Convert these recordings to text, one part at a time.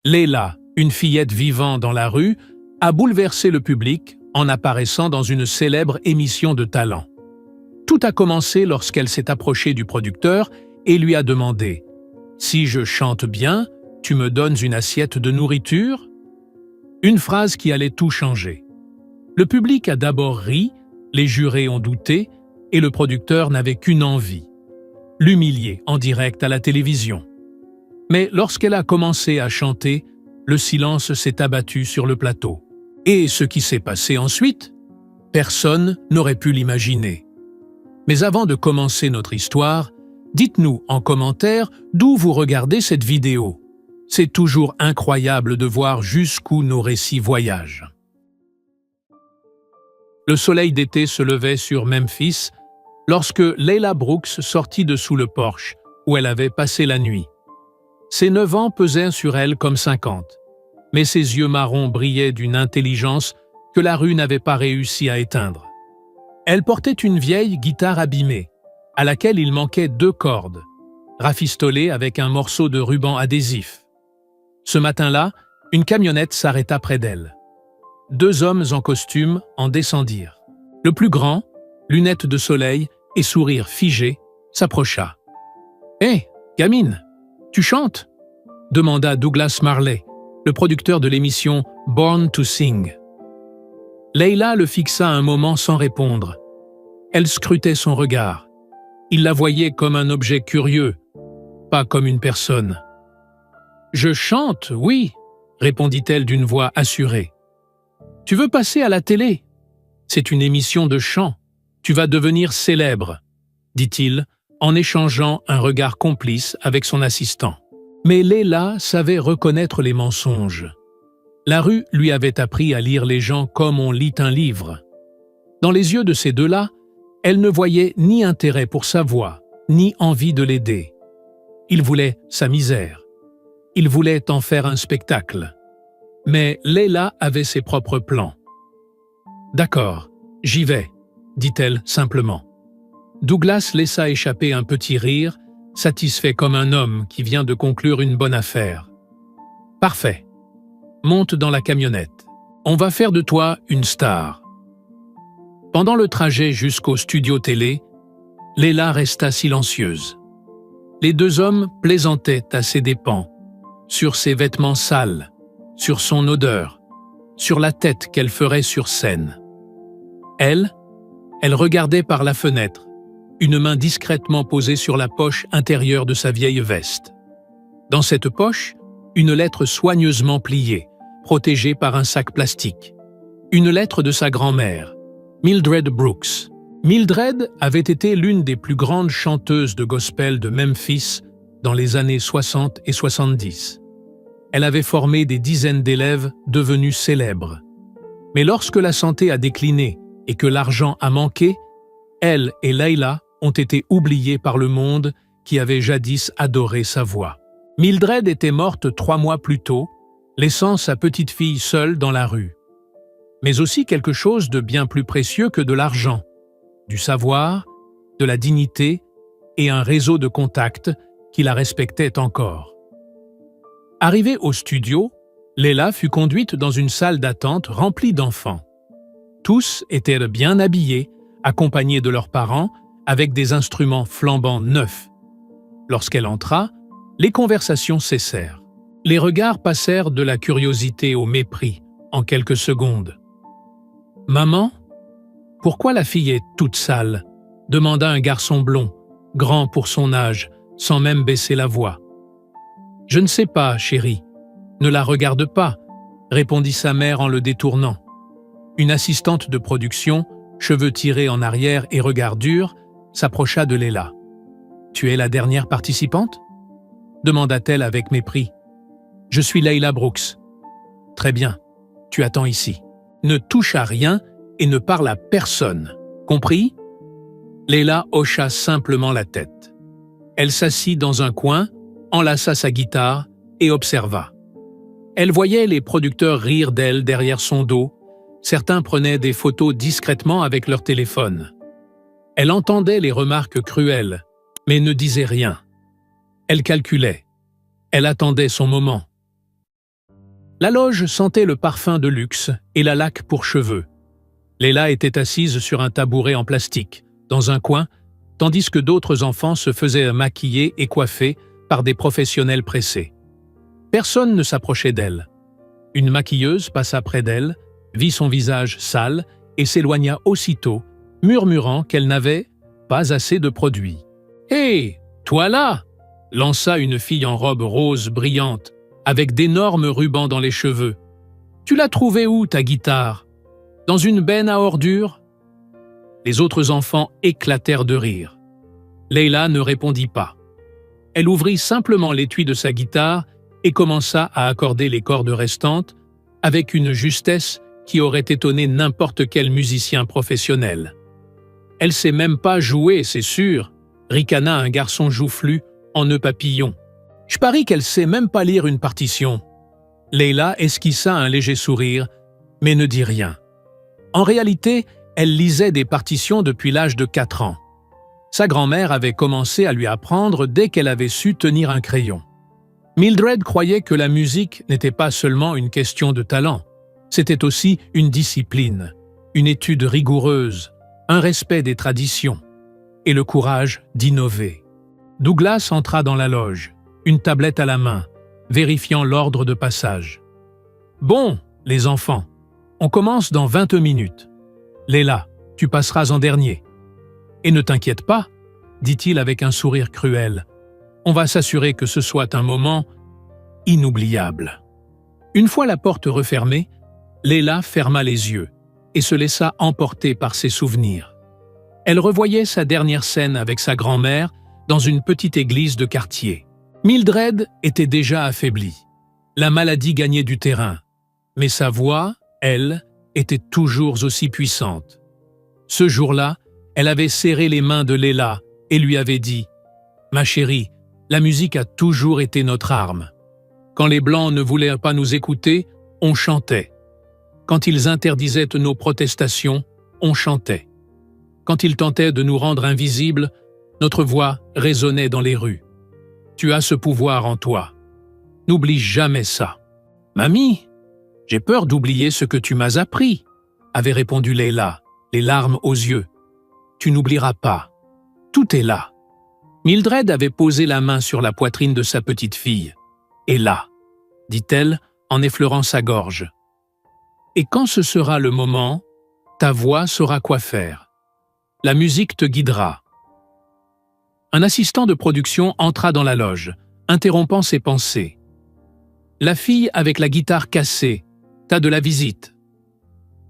Leila, une fillette vivant dans la rue, a bouleversé le public en apparaissant dans une célèbre émission de talent. Tout a commencé lorsqu'elle s'est approchée du producteur et lui a demandé « Si je chante bien, tu me donnes une assiette de nourriture ?» Une phrase qui allait tout changer. Le public a d'abord ri, les jurés ont douté et le producteur n'avait qu'une envie – l'humilier en direct à la télévision. Mais lorsqu'elle a commencé à chanter, le silence s'est abattu sur le plateau. Et ce qui s'est passé ensuite, personne n'aurait pu l'imaginer. Mais avant de commencer notre histoire, dites-nous en commentaire d'où vous regardez cette vidéo. C'est toujours incroyable de voir jusqu'où nos récits voyagent. Le soleil d'été se levait sur Memphis lorsque Leila Brooks sortit de sous le porche où elle avait passé la nuit. Ses 9 ans pesaient sur elle comme 50, mais ses yeux marrons brillaient d'une intelligence que la rue n'avait pas réussi à éteindre. Elle portait une vieille guitare abîmée, à laquelle il manquait 2 cordes, rafistolées avec un morceau de ruban adhésif. Ce matin-là, une camionnette s'arrêta près d'elle. 2 hommes en costume en descendirent. Le plus grand, lunettes de soleil et sourire figé, s'approcha. « Hé, gamine, tu chantes ?» demanda Douglas Marley, le producteur de l'émission Born to Sing. Leila le fixa un moment sans répondre. Elle scrutait son regard. Il la voyait comme un objet curieux, pas comme une personne. « Je chante, oui, » répondit-elle d'une voix assurée. « Tu veux passer à la télé? C'est une émission de chant. Tu vas devenir célèbre, » dit-il, en échangeant un regard complice avec son assistant. Mais Leila savait reconnaître les mensonges. La rue lui avait appris à lire les gens comme on lit un livre. Dans les yeux de ces deux-là, elle ne voyait ni intérêt pour sa voix, ni envie de l'aider. Il voulait sa misère. Il voulait en faire un spectacle. Mais Leila avait ses propres plans. « D'accord, j'y vais », dit-elle simplement. Douglas laissa échapper un petit rire, satisfait comme un homme qui vient de conclure une bonne affaire. « Parfait. Monte dans la camionnette. On va faire de toi une star. » Pendant le trajet jusqu'au studio télé, Leila resta silencieuse. Les 2 hommes plaisantaient à ses dépens, sur ses vêtements sales, sur son odeur, sur la tête qu'elle ferait sur scène. Elle regardait par la fenêtre, une main discrètement posée sur la poche intérieure de sa vieille veste. Dans cette poche, une lettre soigneusement pliée, protégée par un sac plastique. Une lettre de sa grand-mère, Mildred Brooks. Mildred avait été l'une des plus grandes chanteuses de gospel de Memphis dans les années 60 et 70. Elle avait formé des dizaines d'élèves devenus célèbres. Mais lorsque la santé a décliné et que l'argent a manqué, elle et Leila ont été oubliées par le monde qui avait jadis adoré sa voix. Mildred était morte 3 mois plus tôt, laissant sa petite fille seule dans la rue. Mais aussi quelque chose de bien plus précieux que de l'argent, du savoir, de la dignité et un réseau de contacts qui la respectaient encore. Arrivée au studio, Leila fut conduite dans une salle d'attente remplie d'enfants. Tous étaient bien habillés, accompagnés de leurs parents, avec des instruments flambant neufs. Lorsqu'elle entra, les conversations cessèrent. Les regards passèrent de la curiosité au mépris en quelques secondes. « Maman, pourquoi la fille est toute sale ?» demanda un garçon blond, grand pour son âge, sans même baisser la voix. « Je ne sais pas, chérie. Ne la regarde pas », répondit sa mère en le détournant. Une assistante de production, cheveux tirés en arrière et regard dur, s'approcha de Leila. « Tu es la dernière participante ?» demanda-t-elle avec mépris. « Je suis Leila Brooks. »« Très bien, tu attends ici. Ne touche à rien et ne parle à personne. Compris ?» Leila hocha simplement la tête. Elle s'assit dans un coin, enlaça sa guitare et observa. Elle voyait les producteurs rire d'elle derrière son dos. Certains prenaient des photos discrètement avec leur téléphone. Elle entendait les remarques cruelles, mais ne disait rien. Elle calculait. Elle attendait son moment. La loge sentait le parfum de luxe et la laque pour cheveux. Leila était assise sur un tabouret en plastique, dans un coin, tandis que d'autres enfants se faisaient maquiller et coiffer par des professionnels pressés. Personne ne s'approchait d'elle. Une maquilleuse passa près d'elle, vit son visage sale et s'éloigna aussitôt, murmurant qu'elle n'avait pas assez de produits. « Hé, toi là !» lança une fille en robe rose brillante, avec d'énormes rubans dans les cheveux. « Tu l'as trouvée où, ta guitare? Dans une benne à ordures ?» Les autres enfants éclatèrent de rire. Leila ne répondit pas. Elle ouvrit simplement l'étui de sa guitare et commença à accorder les cordes restantes avec une justesse qui aurait étonné n'importe quel musicien professionnel. « Elle sait même pas jouer, c'est sûr », ricana un garçon joufflu en nœud papillon. « Je parie qu'elle sait même pas lire une partition. » Leila esquissa un léger sourire, mais ne dit rien. En réalité, elle lisait des partitions depuis l'âge de 4 ans. Sa grand-mère avait commencé à lui apprendre dès qu'elle avait su tenir un crayon. Mildred croyait que la musique n'était pas seulement une question de talent, c'était aussi une discipline, une étude rigoureuse, un respect des traditions et le courage d'innover. Douglas entra dans la loge, une tablette à la main, vérifiant l'ordre de passage. « Bon, les enfants, on commence dans 20 minutes. Leila, tu passeras en dernier. Et ne t'inquiète pas, dit-il avec un sourire cruel. On va s'assurer que ce soit un moment inoubliable. » Une fois la porte refermée, Leila ferma les yeux et se laissa emporter par ses souvenirs. Elle revoyait sa dernière scène avec sa grand-mère dans une petite église de quartier. Mildred était déjà affaiblie. La maladie gagnait du terrain, mais sa voix, elle, était toujours aussi puissante. Ce jour-là, elle avait serré les mains de Leila et lui avait dit « Ma chérie, la musique a toujours été notre arme. Quand les Blancs ne voulaient pas nous écouter, on chantait. Quand ils interdisaient nos protestations, on chantait. Quand ils tentaient de nous rendre invisibles, notre voix résonnait dans les rues. Tu as ce pouvoir en toi. N'oublie jamais ça. »« Mamie, j'ai peur d'oublier ce que tu m'as appris, » avait répondu Leila, les larmes aux yeux. « Tu n'oublieras pas. Tout est là. » Mildred avait posé la main sur la poitrine de sa petite fille. « Et là, » dit-elle en effleurant sa gorge. « Et quand ce sera le moment, ta voix saura quoi faire. La musique te guidera. » Un assistant de production entra dans la loge, interrompant ses pensées. « La fille avec la guitare cassée, t'as de la visite. »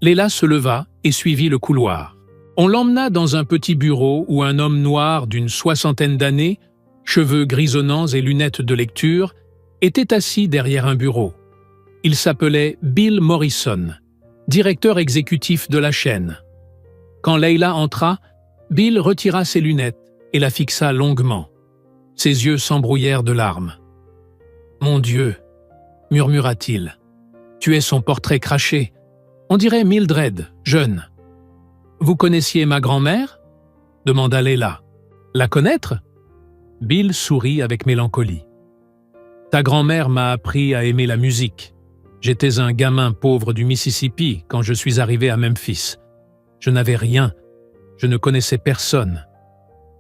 Leila se leva et suivit le couloir. On l'emmena dans un petit bureau où un homme noir d'une 60aine d'années, cheveux grisonnants et lunettes de lecture, était assis derrière un bureau. Il s'appelait Bill Morrison, directeur exécutif de la chaîne. Quand Leila entra, Bill retira ses lunettes et la fixa longuement. Ses yeux s'embrouillèrent de larmes. « Mon Dieu !» murmura-t-il. « Tu es son portrait craché. On dirait Mildred, jeune. »« Vous connaissiez ma grand-mère » demanda Leila. « La connaître ?» Bill sourit avec mélancolie. « Ta grand-mère m'a appris à aimer la musique. J'étais un gamin pauvre du Mississippi quand je suis arrivé à Memphis. Je n'avais rien. Je ne connaissais personne.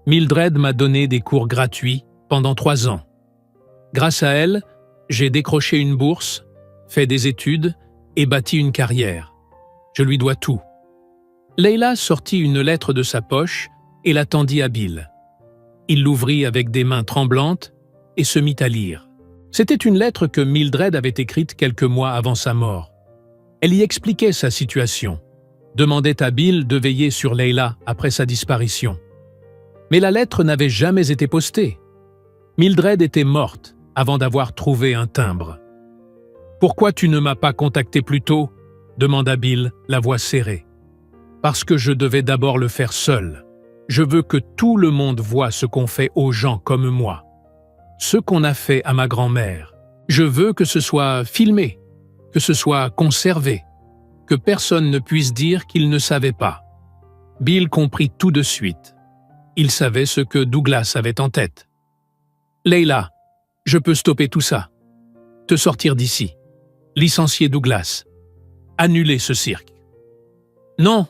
Mildred m'a donné des cours gratuits pendant 3 ans. Grâce à elle, j'ai décroché une bourse, fait des études et bâti une carrière. Je lui dois tout. » Leila sortit une lettre de sa poche et la tendit à Bill. Il l'ouvrit avec des mains tremblantes et se mit à lire. C'était une lettre que Mildred avait écrite quelques mois avant sa mort. Elle y expliquait sa situation, demandait à Bill de veiller sur Leila après sa disparition. Mais la lettre n'avait jamais été postée. Mildred était morte avant d'avoir trouvé un timbre. « Pourquoi tu ne m'as pas contacté plus tôt ?» demanda Bill, la voix serrée. « Parce que je devais d'abord le faire seul. Je veux que tout le monde voie ce qu'on fait aux gens comme moi. Ce qu'on a fait à ma grand-mère. Je veux que ce soit filmé, que ce soit conservé, que personne ne puisse dire qu'il ne savait pas. » Bill comprit tout de suite. Il savait ce que Douglas avait en tête. « Leila, je peux stopper tout ça. Te sortir d'ici. » licencier Douglas. Annuler ce cirque. Non,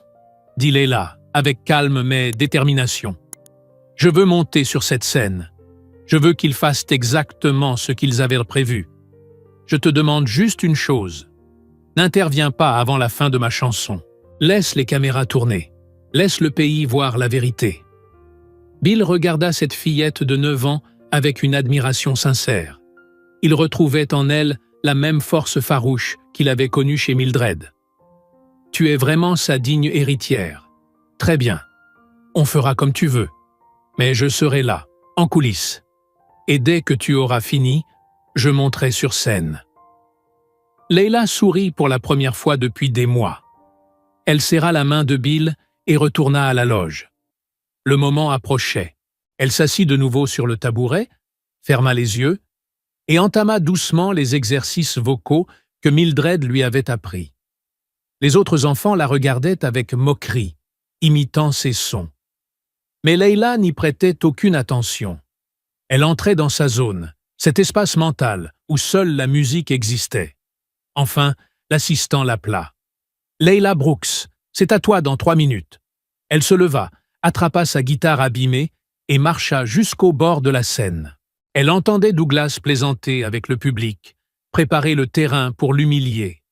dit Leila, avec calme mais détermination. Je veux monter sur cette scène. Je veux qu'ils fassent exactement ce qu'ils avaient prévu. Je te demande juste une chose. N'interviens pas avant la fin de ma chanson. Laisse les caméras tourner. Laisse le pays voir la vérité. Bill regarda cette fillette de 9 ans avec une admiration sincère. Il retrouvait en elle la même force farouche qu'il avait connue chez Mildred. « Tu es vraiment sa digne héritière. Très bien. On fera comme tu veux. Mais je serai là, en coulisses. Et dès que tu auras fini, je monterai sur scène. » Leila sourit pour la première fois depuis des mois. Elle serra la main de Bill et retourna à la loge. Le moment approchait. Elle s'assit de nouveau sur le tabouret, ferma les yeux et entama doucement les exercices vocaux que Mildred lui avait appris. Les autres enfants la regardaient avec moquerie, imitant ses sons. Mais Leila n'y prêtait aucune attention. Elle entrait dans sa zone, cet espace mental où seule la musique existait. Enfin, l'assistant l'appela. « Leila Brooks, c'est à toi dans 3 minutes. » Elle se leva, attrapa sa guitare abîmée et marcha jusqu'au bord de la scène. Elle entendait Douglas plaisanter avec le public, préparer le terrain pour l'humilier.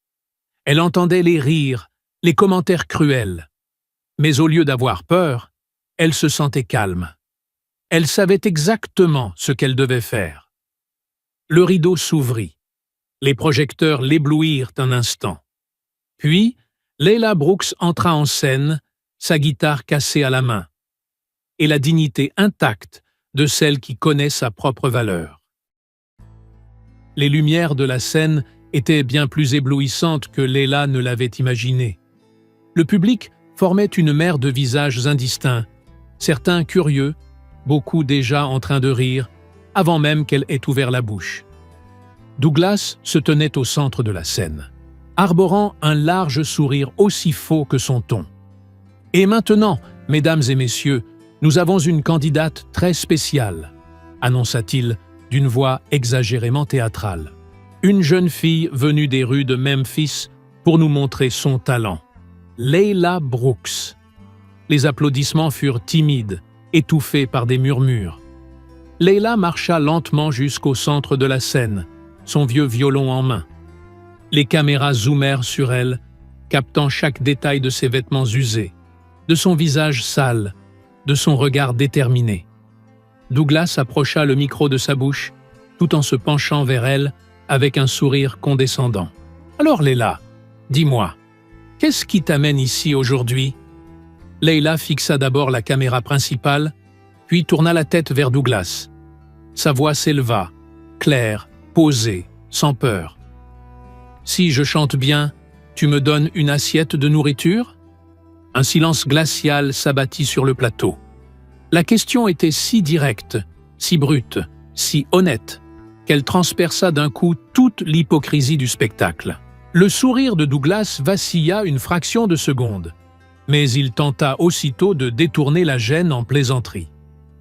Elle entendait les rires, les commentaires cruels. Mais au lieu d'avoir peur, elle se sentait calme. Elle savait exactement ce qu'elle devait faire. Le rideau s'ouvrit. Les projecteurs l'éblouirent un instant. Puis, Leila Brooks entra en scène, sa guitare cassée à la main, et la dignité intacte de celle qui connaît sa propre valeur. Les lumières de la scène étaient bien plus éblouissantes que Leila ne l'avait imaginé. Le public formait une mer de visages indistincts, certains curieux, beaucoup déjà en train de rire, avant même qu'elle ait ouvert la bouche. Douglas se tenait au centre de la scène, arborant un large sourire aussi faux que son ton. « Et maintenant, mesdames et messieurs, nous avons une candidate très spéciale, » annonça-t-il d'une voix exagérément théâtrale. « Une jeune fille venue des rues de Memphis pour nous montrer son talent. Leila Brooks. » Les applaudissements furent timides, étouffés par des murmures. Leila marcha lentement jusqu'au centre de la scène, son vieux violon en main. Les caméras zoomèrent sur elle, captant chaque détail de ses vêtements usés, de son visage sale, de son regard déterminé. Douglas approcha le micro de sa bouche, tout en se penchant vers elle avec un sourire condescendant. « Alors Leila, dis-moi, qu'est-ce qui t'amène ici aujourd'hui ?» Leila fixa d'abord la caméra principale, puis tourna la tête vers Douglas. Sa voix s'éleva, claire, posée, sans peur. « Si je chante bien, tu me donnes une assiette de nourriture ?» Un silence glacial s'abattit sur le plateau. La question était si directe, si brute, si honnête, qu'elle transperça d'un coup toute l'hypocrisie du spectacle. Le sourire de Douglas vacilla une fraction de seconde, mais il tenta aussitôt de détourner la gêne en plaisanterie.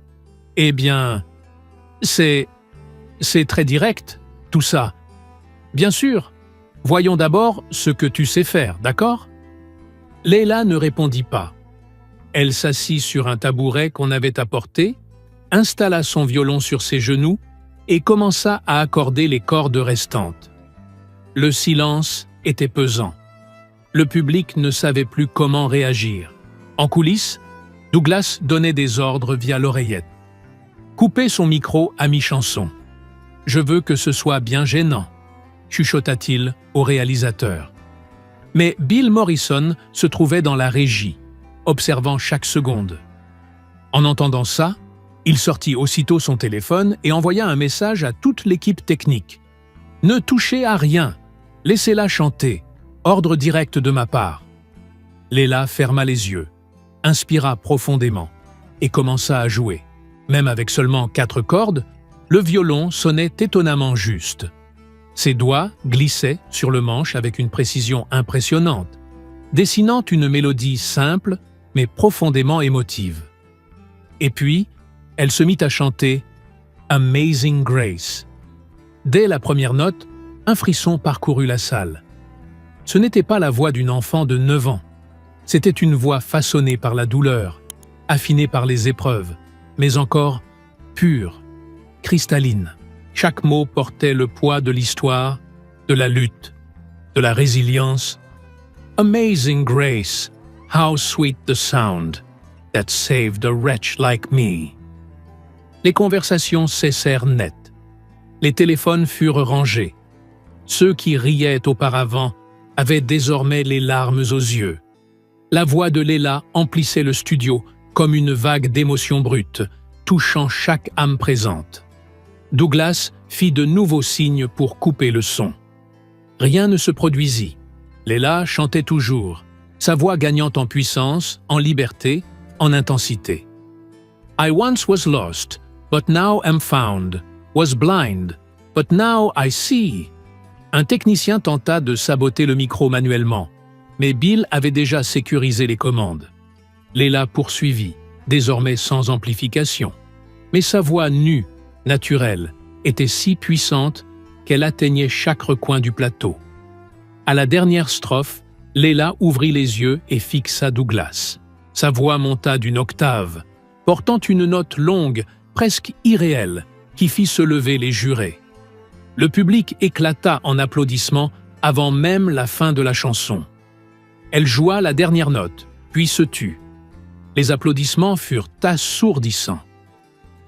« Eh bien, c'est très direct, tout ça. Bien sûr, voyons d'abord ce que tu sais faire, d'accord ?» Leila ne répondit pas. Elle s'assit sur un tabouret qu'on avait apporté, installa son violon sur ses genoux et commença à accorder les cordes restantes. Le silence était pesant. Le public ne savait plus comment réagir. En coulisses, Douglas donnait des ordres via l'oreillette. « Coupez son micro à mi-chanson. Je veux que ce soit bien gênant, » chuchota-t-il au réalisateur. Mais Bill Morrison se trouvait dans la régie, observant chaque seconde. En entendant ça, il sortit aussitôt son téléphone et envoya un message à toute l'équipe technique. « Ne touchez à rien, laissez-la chanter, ordre direct de ma part. » Leila ferma les yeux, inspira profondément et commença à jouer. Même avec seulement 4 cordes, le violon sonnait étonnamment juste. Ses doigts glissaient sur le manche avec une précision impressionnante, dessinant une mélodie simple mais profondément émotive. Et puis, elle se mit à chanter « Amazing Grace ». Dès la première note, Un frisson parcourut la salle. Ce n'était pas la voix d'une enfant de 9 ans. C'était une voix façonnée par la douleur, affinée par les épreuves, mais encore pure, cristalline. Chaque mot portait le poids de l'histoire, de la lutte, de la résilience. Amazing grace, how sweet the sound that saved a wretch like me. Les conversations cessèrent net. Les téléphones furent rangés. Ceux qui riaient auparavant avaient désormais les larmes aux yeux. La voix de Leila emplissait le studio comme une vague d'émotions brutes, touchant chaque âme présente. Douglas fit de nouveaux signes pour couper le son. Rien ne se produisit. Leila chantait toujours, sa voix gagnant en puissance, en liberté, en intensité. I once was lost, but now am found, was blind, but now I see. Un technicien tenta de saboter le micro manuellement, mais Bill avait déjà sécurisé les commandes. Leila poursuivit, désormais sans amplification. Mais sa voix nue, naturelle, était si puissante qu'elle atteignait chaque recoin du plateau. À la dernière strophe, Leila ouvrit les yeux et fixa Douglas. Sa voix monta d'une octave, portant une note longue, presque irréelle, qui fit se lever les jurés. Le public éclata en applaudissements avant même la fin de la chanson. Elle joua la dernière note, puis se tut. Les applaudissements furent assourdissants.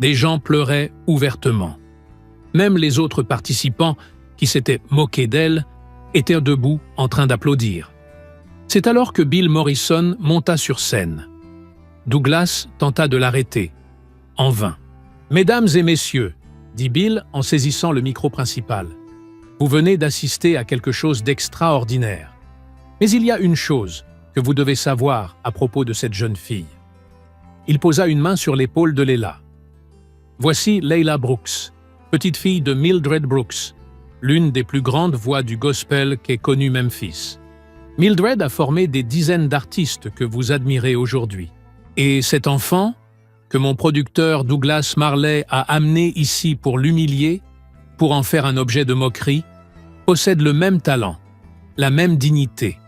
Des gens pleuraient ouvertement. Même les autres participants, qui s'étaient moqués d'elle, étaient debout en train d'applaudir. C'est alors que Bill Morrison monta sur scène. Douglas tenta de l'arrêter. En vain. « Mesdames et messieurs, » dit Bill en saisissant le micro principal, « vous venez d'assister à quelque chose d'extraordinaire. Mais il y a une chose que vous devez savoir à propos de cette jeune fille. » Il posa une main sur l'épaule de Leila. « Voici Leila Brooks, petite fille de Mildred Brooks, l'une des plus grandes voix du gospel qu'ait connue Memphis. Mildred a formé des dizaines d'artistes que vous admirez aujourd'hui. Et cet enfant, que mon producteur Douglas Marley a amené ici pour l'humilier, pour en faire un objet de moquerie, possède le même talent, la même dignité. »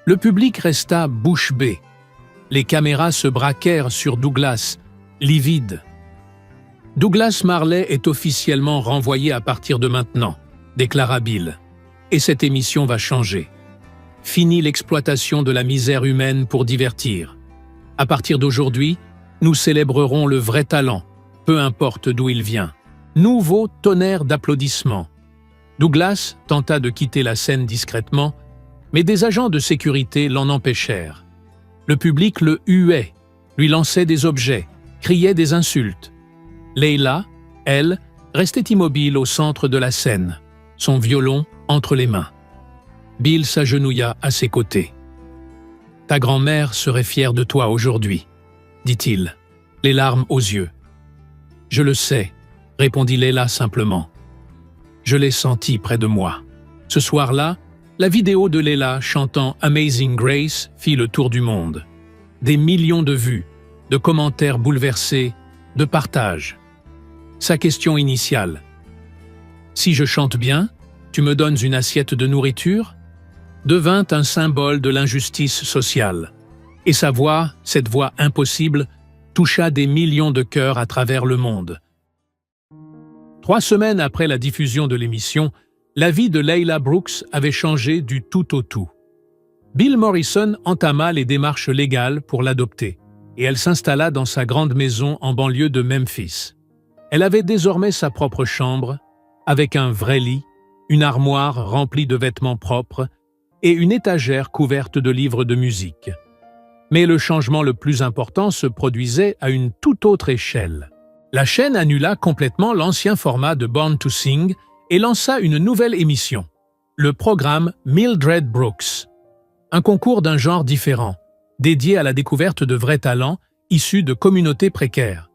Le public resta bouche bée. Les caméras se braquèrent sur Douglas, livide. « Douglas Marley est officiellement renvoyé à partir de maintenant, » déclara Bill. « Et cette émission va changer. Fini l'exploitation de la misère humaine pour divertir. À partir d'aujourd'hui, nous célébrerons le vrai talent, peu importe d'où il vient. » Nouveau tonnerre d'applaudissements. Douglas tenta de quitter la scène discrètement, mais des agents de sécurité l'en empêchèrent. Le public le huait, lui lançait des objets, criait des insultes. Leila, elle, restait immobile au centre de la scène, son violon entre les mains. Bill s'agenouilla à ses côtés. « Ta grand-mère serait fière de toi aujourd'hui, » dit-il, les larmes aux yeux. « Je le sais, » répondit Leila simplement. « Je l'ai senti près de moi. » Ce soir-là, la vidéo de Leila chantant Amazing Grace fit le tour du monde. Des millions de vues, de commentaires bouleversés, de partages. Sa question initiale. « Si je chante bien, tu me donnes une assiette de nourriture ?» devint un symbole de l'injustice sociale. Et sa voix, cette voix impossible, toucha des millions de cœurs à travers le monde. 3 semaines après la diffusion de l'émission, la vie de Leila Brooks avait changé du tout au tout. Bill Morrison entama les démarches légales pour l'adopter, et elle s'installa dans sa grande maison en banlieue de Memphis. Elle avait désormais sa propre chambre, avec un vrai lit, une armoire remplie de vêtements propres et une étagère couverte de livres de musique. Mais le changement le plus important se produisait à une toute autre échelle. La chaîne annula complètement l'ancien format de Born to Sing et lança une nouvelle émission, le programme Mildred Brooks, un concours d'un genre différent, dédié à la découverte de vrais talents issus de communautés précaires.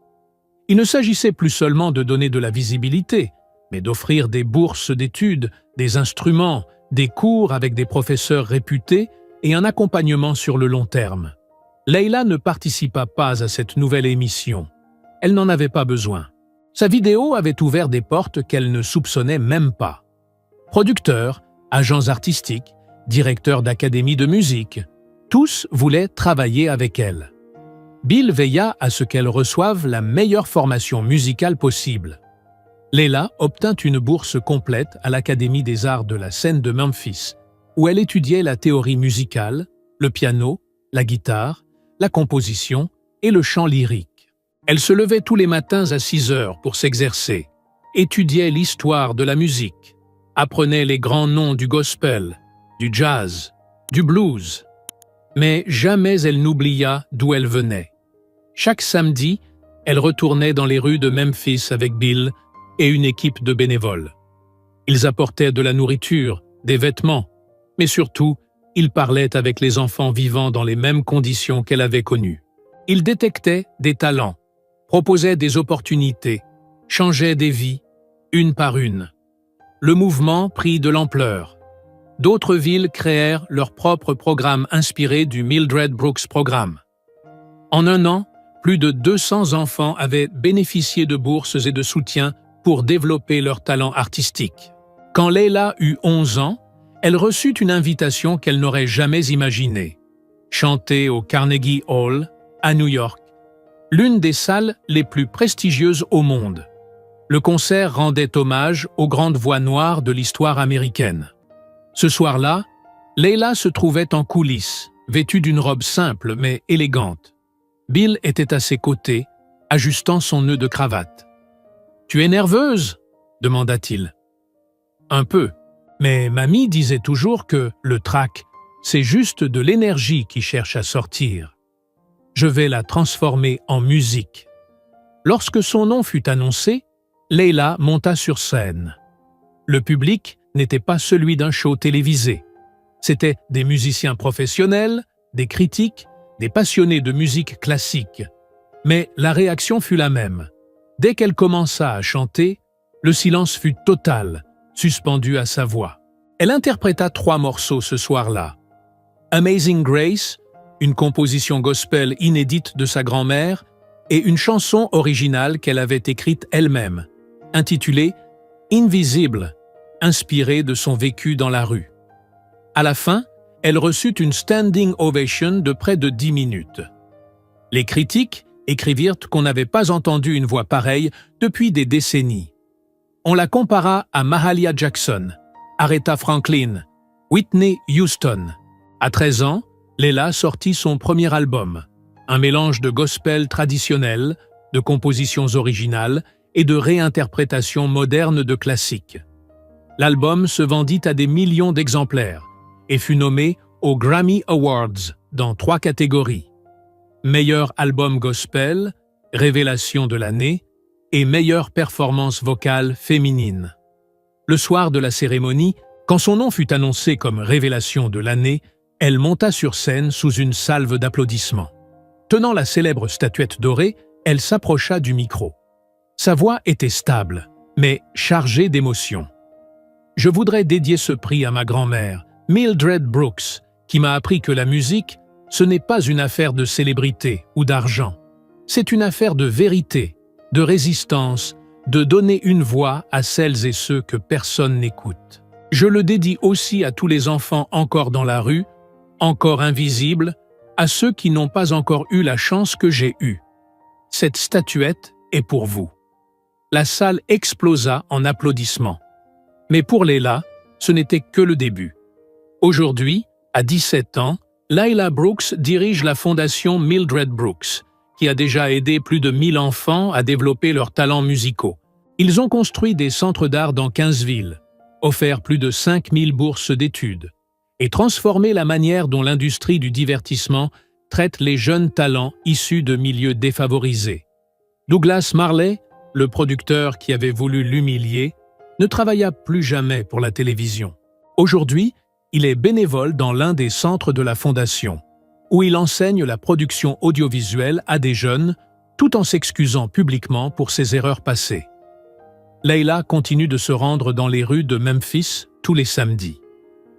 Il ne s'agissait plus seulement de donner de la visibilité, mais d'offrir des bourses d'études, des instruments, des cours avec des professeurs réputés et un accompagnement sur le long terme. Leila ne participa pas à cette nouvelle émission. Elle n'en avait pas besoin. Sa vidéo avait ouvert des portes qu'elle ne soupçonnait même pas. Producteurs, agents artistiques, directeurs d'académies de musique, tous voulaient travailler avec elle. Bill veilla à ce qu'elle reçoive la meilleure formation musicale possible. Layla obtint une bourse complète à l'Académie des arts de la scène de Memphis, où elle étudiait la théorie musicale, le piano, la guitare, la composition et le chant lyrique. Elle se levait tous les matins à 6 heures pour s'exercer, étudiait l'histoire de la musique, apprenait les grands noms du gospel, du jazz, du blues. Mais jamais elle n'oublia d'où elle venait. Chaque samedi, elle retournait dans les rues de Memphis avec Bill et une équipe de bénévoles. Ils apportaient de la nourriture, des vêtements, mais surtout, ils parlaient avec les enfants vivant dans les mêmes conditions qu'elle avait connues. Ils détectaient des talents, proposaient des opportunités, changeaient des vies, une par une. Le mouvement prit de l'ampleur. D'autres villes créèrent leur propre programme inspiré du Mildred Brooks Programme. En un an, plus de 200 enfants avaient bénéficié de bourses et de soutien pour développer leur talent artistique. Quand Layla eut 11 ans, elle reçut une invitation qu'elle n'aurait jamais imaginée. Chanter au Carnegie Hall, à New York, l'une des salles les plus prestigieuses au monde. Le concert rendait hommage aux grandes voix noires de l'histoire américaine. Ce soir-là, Layla se trouvait en coulisses, vêtue d'une robe simple mais élégante. Bill était à ses côtés, ajustant son nœud de cravate. « Tu es nerveuse ?» demanda-t-il. « Un peu, mais mamie disait toujours que le trac, c'est juste de l'énergie qui cherche à sortir. Je vais la transformer en musique. » Lorsque son nom fut annoncé, Layla monta sur scène. Le public n'était pas celui d'un show télévisé. C'étaient des musiciens professionnels, des critiques, des passionnés de musique classique. Mais la réaction fut la même. Dès qu'elle commença à chanter, le silence fut total, suspendu à sa voix. Elle interpréta 3 morceaux ce soir-là. Amazing Grace, une composition gospel inédite de sa grand-mère, et une chanson originale qu'elle avait écrite elle-même, intitulée Invisible, inspirée de son vécu dans la rue. À la fin, elle reçut une standing ovation de près de 10 minutes. Les critiques écrivirent qu'on n'avait pas entendu une voix pareille depuis des décennies. On la compara à Mahalia Jackson, Aretha Franklin, Whitney Houston. À 13 ans, Layla sortit son premier album, un mélange de gospel traditionnel, de compositions originales et de réinterprétations modernes de classiques. L'album se vendit à des millions d'exemplaires et fut nommé aux Grammy Awards dans 3 catégories. Meilleur album gospel, révélation de l'année et meilleure performance vocale féminine. Le soir de la cérémonie, quand son nom fut annoncé comme révélation de l'année, elle monta sur scène sous une salve d'applaudissements. Tenant la célèbre statuette dorée, elle s'approcha du micro. Sa voix était stable, mais chargée d'émotion. « Je voudrais dédier ce prix à ma grand-mère, Mildred Brooks, qui m'a appris que la musique, ce n'est pas une affaire de célébrité ou d'argent. C'est une affaire de vérité, de résistance, de donner une voix à celles et ceux que personne n'écoute. Je le dédie aussi à tous les enfants encore dans la rue, encore invisibles, à ceux qui n'ont pas encore eu la chance que j'ai eue. Cette statuette est pour vous. » La salle explosa en applaudissements. Mais pour Layla, ce n'était que le début. Aujourd'hui, à 17 ans, Layla Brooks dirige la fondation Mildred Brooks, qui a déjà aidé plus de 1000 enfants à développer leurs talents musicaux. Ils ont construit des centres d'art dans 15 villes, offert plus de 5000 bourses d'études, et transformé la manière dont l'industrie du divertissement traite les jeunes talents issus de milieux défavorisés. Douglas Marley, le producteur qui avait voulu l'humilier, ne travailla plus jamais pour la télévision. Aujourd'hui, il est bénévole dans l'un des centres de la Fondation, où il enseigne la production audiovisuelle à des jeunes, tout en s'excusant publiquement pour ses erreurs passées. Layla continue de se rendre dans les rues de Memphis tous les samedis.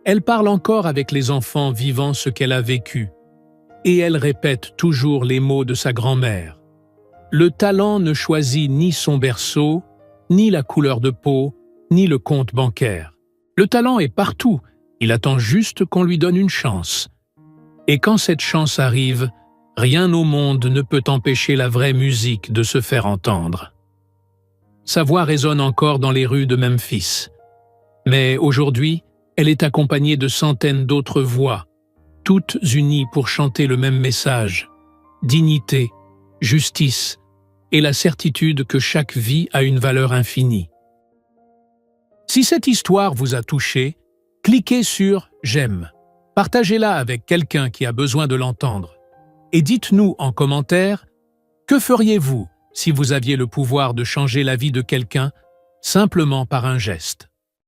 Elle parle encore avec les enfants vivant ce qu'elle a vécu, et elle répète toujours les mots de sa grand-mère. Le talent ne choisit ni son berceau, ni la couleur de peau, ni le compte bancaire. Le talent est partout, il attend juste qu'on lui donne une chance. Et quand cette chance arrive, rien au monde ne peut empêcher la vraie musique de se faire entendre. Sa voix résonne encore dans les rues de Memphis. Mais aujourd'hui, elle est accompagnée de centaines d'autres voix, toutes unies pour chanter le même message: dignité, justice et la certitude que chaque vie a une valeur infinie. Si cette histoire vous a touché, cliquez sur « J'aime ». Partagez-la avec quelqu'un qui a besoin de l'entendre. Et dites-nous en commentaire, que feriez-vous si vous aviez le pouvoir de changer la vie de quelqu'un simplement par un geste ?